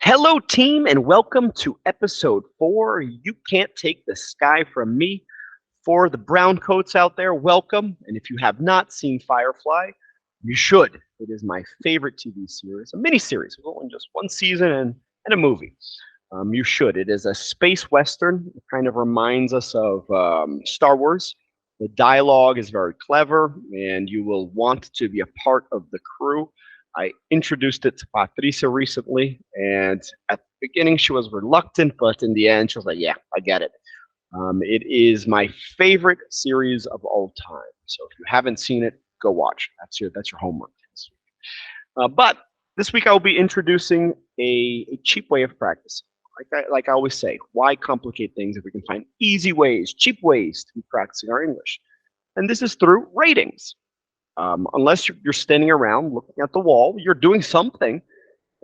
Hello, team, and welcome to episode 4. You can't take the sky from me. For the brown coats out there, welcome. And if you have not seen Firefly, you should. It is my favorite TV series, a mini series, only just one season and a movie. You should. It is a space western. It kind of reminds us of Star Wars. The dialogue is very clever, and you will want to be a part of the crew. I introduced it to Patricia recently, and at the beginning she was reluctant, but in the end she was like, "Yeah, I get it." It is my favorite series of all time. So if you haven't seen it, go watch. That's your homework this week. But this week I will be introducing a cheap way of practice. Like I always say, why complicate things if we can find easy ways, cheap ways to be practicing our English? And this is through ratings. Unless you're standing around looking at the wall, you're doing something.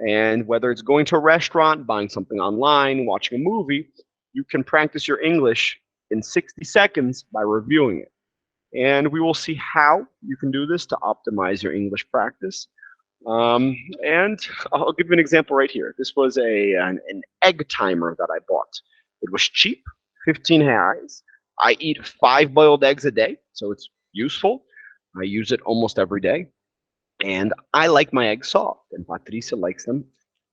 And whether it's going to a restaurant, buying something online, watching a movie, you can practice your English in 60 seconds by reviewing it. And we will see how you can do this to optimize your English practice. And I'll give you an example right here. This was an egg timer that I bought. It was cheap, 15 reais. I eat 5 boiled eggs a day, so it's useful. I use it almost every day. And I like my eggs soft, and Patricia likes them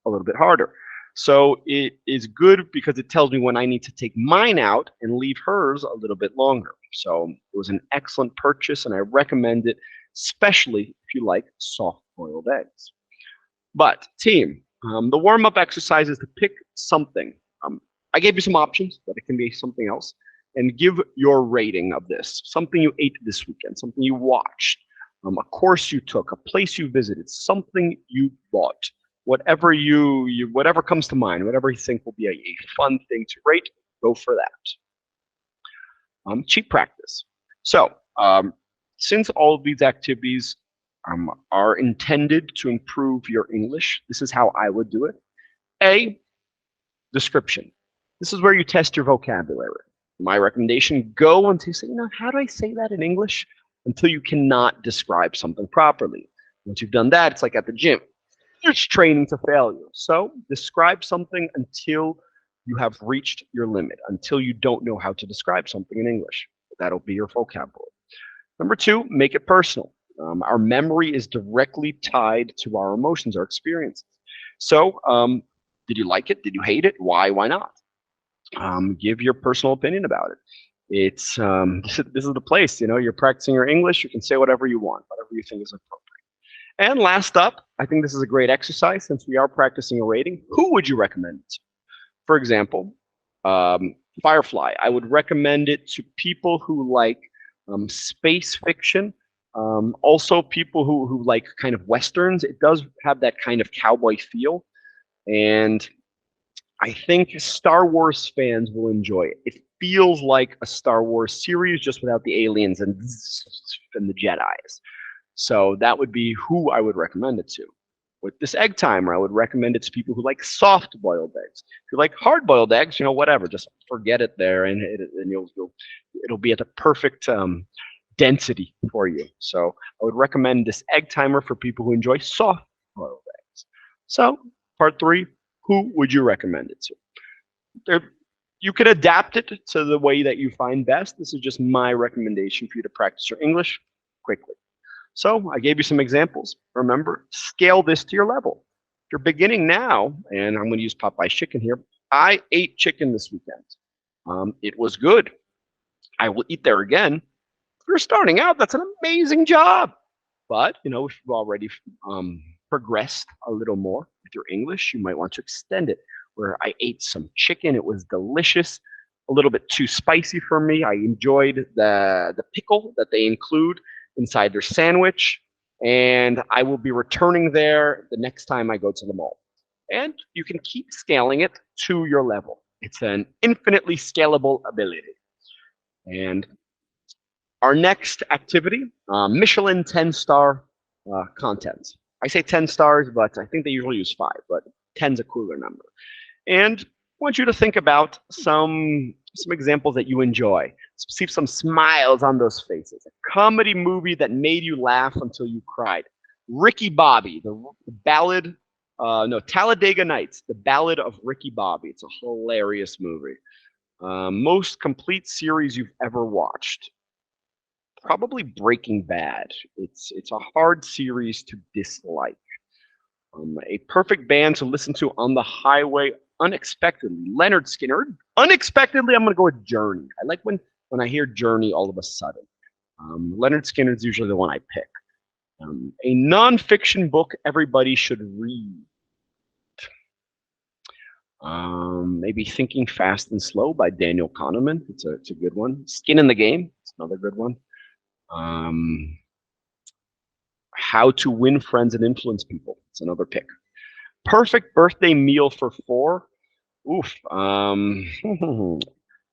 a little bit harder. So it is good because it tells me when I need to take mine out and leave hers a little bit longer. So it was an excellent purchase, and I recommend it, especially if you like soft boiled eggs. But, team, the warm up exercise is to pick something. I gave you some options, but it can be something else. And give your rating of this. Something you ate this weekend, something you watched, a course you took, a place you visited, something you bought. Whatever whatever comes to mind, whatever you think will be a fun thing to rate, go for that. Cheap practice. So, since all of these activities are intended to improve your English, this is how I would do it. A, description. This is where you test your vocabulary. My recommendation, go until you say, how do I say that in English? Until you cannot describe something properly. Once you've done that, it's like at the gym. There's training to failure. So describe something until you have reached your limit, until you don't know how to describe something in English. That'll be your vocabulary. Number 2, make it personal. Our memory is directly tied to our emotions, our experiences. So did you like it? Did you hate it? Why not? Give your personal opinion about it. It's this is the place. You're practicing your English. You can say whatever you want, whatever you think is appropriate. And last up, I think this is a great exercise since we are practicing a rating. Who would you recommend it to? For example, Firefly. I would recommend it to people who like space fiction. Also, people who like kind of westerns. It does have that kind of cowboy feel, and I think Star Wars fans will enjoy it. It feels like a Star Wars series, just without the aliens and the Jedis. So that would be who I would recommend it to. With this egg timer, I would recommend it to people who like soft-boiled eggs. If you like hard-boiled eggs, whatever, just forget it there, and it'll be at the perfect density for you. So I would recommend this egg timer for people who enjoy soft-boiled eggs. So part 3. Who would you recommend it to? You could adapt it to the way that you find best. This is just my recommendation for you to practice your English quickly. So I gave you some examples. Remember, scale this to your level. If you're beginning now, and I'm going to use Popeye's chicken here, I ate chicken this weekend. It was good. I will eat there again. If you're starting out, that's an amazing job. But, if you've already progressed a little more with your English, you might want to extend it. Where I ate some chicken, it was delicious, a little bit too spicy for me. I enjoyed the pickle that they include inside their sandwich, and I will be returning there the next time I go to the mall. And you can keep scaling it to your level. It's an infinitely scalable ability. And our next activity, Michelin 10-star content. I say 10 stars, but I think they usually use 5, but 10's a cooler number. And I want you to think about some examples that you enjoy. See some smiles on those faces. A comedy movie that made you laugh until you cried. Ricky Bobby, the ballad No, Talladega Nights, The Ballad of Ricky Bobby. It's a hilarious movie. Most complete series you've ever watched. Probably Breaking Bad. It's a hard series to dislike. A perfect band to listen to on the highway unexpectedly. Leonard Skinner. Unexpectedly, I'm going to go with Journey. I like when I hear Journey all of a sudden. Leonard Skinner is usually the one I pick. A nonfiction book everybody should read. Maybe Thinking Fast and Slow by Daniel Kahneman. It's a good one. Skin in the Game. It's another good one. How to Win Friends and Influence People. It's another pick. Perfect birthday meal for four. Oof. I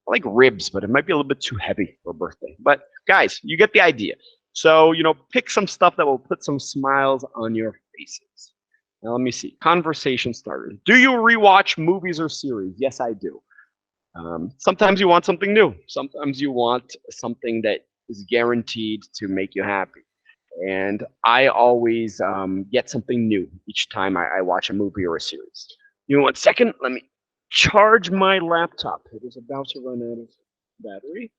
like ribs, but it might be a little bit too heavy for birthday. But guys, you get the idea. So, pick some stuff that will put some smiles on your faces. Now, let me see. Conversation starters. Do you rewatch movies or series? Yes, I do. Sometimes you want something new. Sometimes you want something that is guaranteed to make you happy. And I always get something new each time I watch a movie or a series. You know, 1 second. Let me charge my laptop. It is about to run out of battery.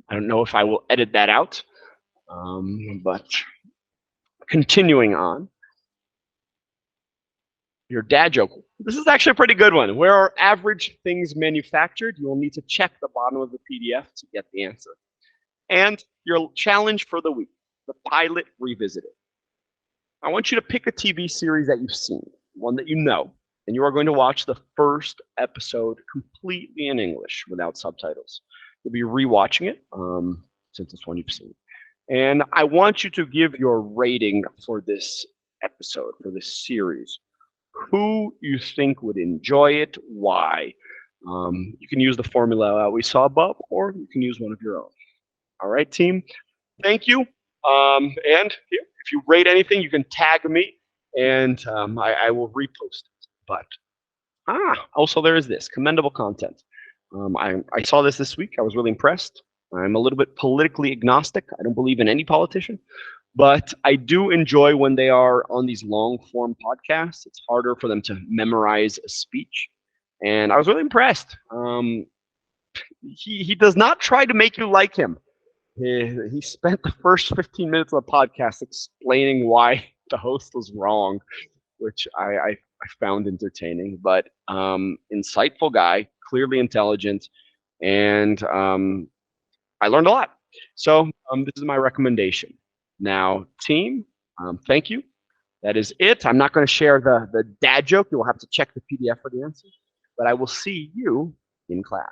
I don't know if I will edit that out, but continuing on. Your dad joke. This is actually a pretty good one. Where are average things manufactured? You will need to check the bottom of the PDF to get the answer. And your challenge for the week, the pilot revisited. I want you to pick a TV series that you've seen, one that you know, and you are going to watch the first episode completely in English without subtitles. You'll be rewatching it since it's one you've seen. And I want you to give your rating for this episode, for this series. Who you think would enjoy it, why. You can use the formula we saw above, or you can use one of your own. All right, team. Thank you. And if you rate anything, you can tag me, and I will repost it. But also there is this commendable content. I saw this week. I was really impressed. I'm a little bit politically agnostic. I don't believe in any politician, but I do enjoy when they are on these long form podcasts. It's harder for them to memorize a speech, and I was really impressed. He does not try to make you like him. He spent the first 15 minutes of the podcast explaining why the host was wrong, which I found entertaining, but insightful guy, clearly intelligent, and I learned a lot. So this is my recommendation. Now, team, thank you. That is it. I'm not going to share the dad joke. You will have to check the PDF for the answer, but I will see you in class.